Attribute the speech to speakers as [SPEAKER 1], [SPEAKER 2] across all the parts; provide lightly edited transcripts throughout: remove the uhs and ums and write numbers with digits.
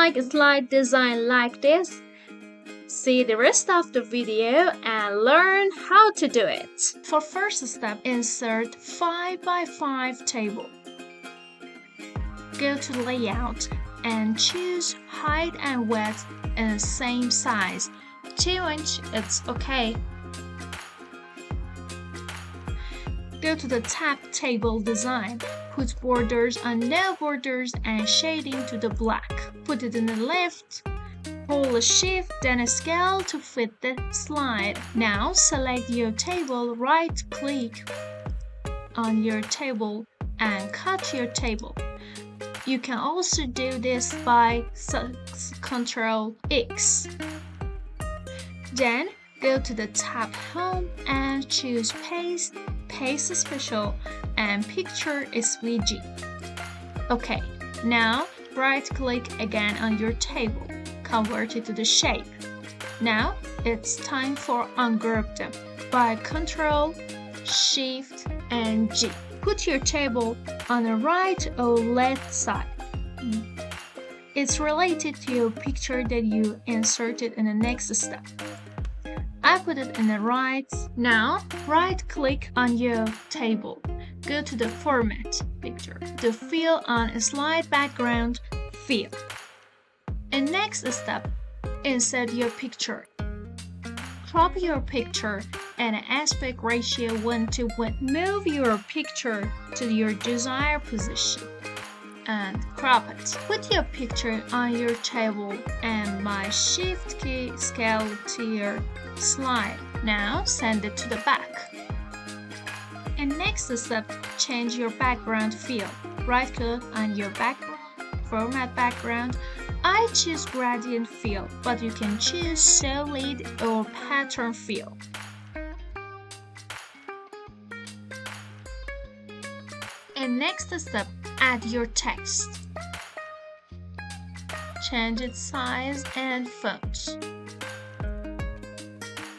[SPEAKER 1] like a slide design like this? See the rest of the video and learn how to do it. For first step, insert 5x5 table. Go to layout and choose height and width in the same size. 2 inch, it's okay. Go to the tab table design. Put borders on no borders and shading to the black. Put it in the left. Hold a shift, then a scale to fit the slide. Now select your table, right click on your table and cut your table. You can also do this by Ctrl X. Then go to the tab Home and choose Paste, Paste Special, and Picture SVG. Okay, now right click again on your table. Convert it to the shape. Now it's time for ungroup them by Ctrl, Shift, and G. Put your table on the right or left side. It's related to your picture that you inserted in the next step. I put it in the right. Now right click on your table. Go to the Format picture. The Fill on Slide Background Fill. In next step, insert your picture. Crop your picture at an aspect ratio 1:1. Move your picture to your desired position and crop it. Put your picture on your table and by Shift key scale to your slide. Now send it to the back. In next step, change your background fill. Right click on your background, Format Background. I choose Gradient Fill, but you can choose Solid or Pattern Fill. And next step, add your text. Change its size and font.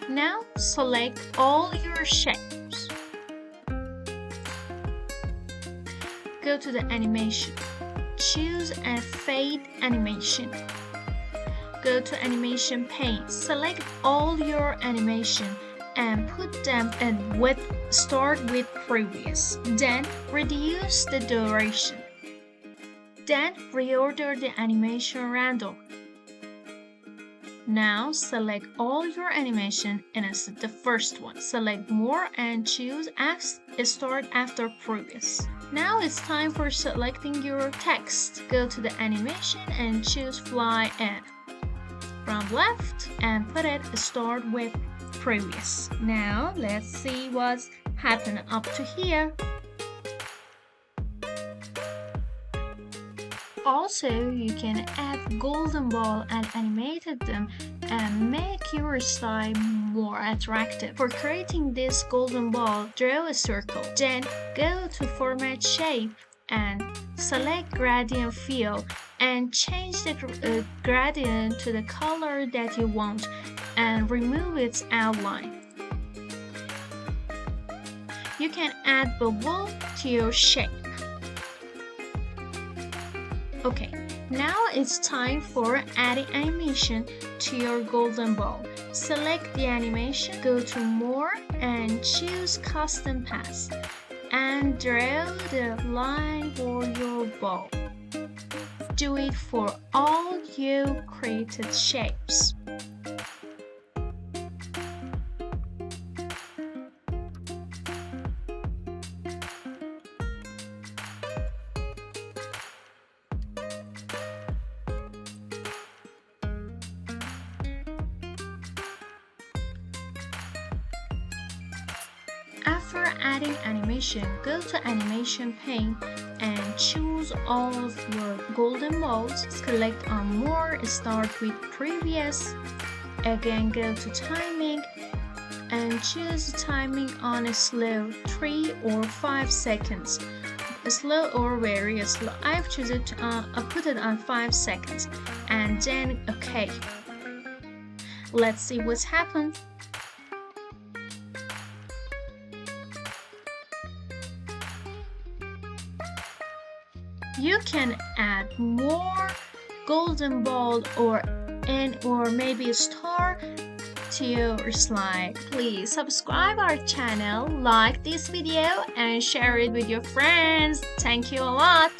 [SPEAKER 1] Now select all your shapes. Go to the animation. Choose a fade animation. Go to animation pane. Select all your animation and put them in with start with previous. Then reduce the duration. Then reorder the animation randomly. Now select all your animation and instead the first one. Select more and choose start after previous. Now it's time for selecting your text. Go to the animation and choose Fly In. From left and put it start with previous. Now let's see what's happened up to here. Also, you can add golden ball and animate them and make your style more attractive. For creating this golden ball, draw a circle. Then go to Format Shape and select Gradient Fill and change the gradient to the color that you want and remove its outline. You can add bubble to your shape. Okay, now it's time for adding animation to your golden ball. Select the animation, go to More and choose Custom Path and draw the line for your ball. Do it for all your created shapes. After adding animation, go to Animation pane and choose all of your golden balls. Select on More, start with Previous. Again, go to Timing and choose timing on a slow 3 or 5 seconds. Slow or very slow. I've chosen I put it on 5 seconds and then OK. Let's see what's happened. You can add more golden ball or maybe a star to your slide. Please subscribe our channel, like this video, and share it with your friends. Thank you a lot.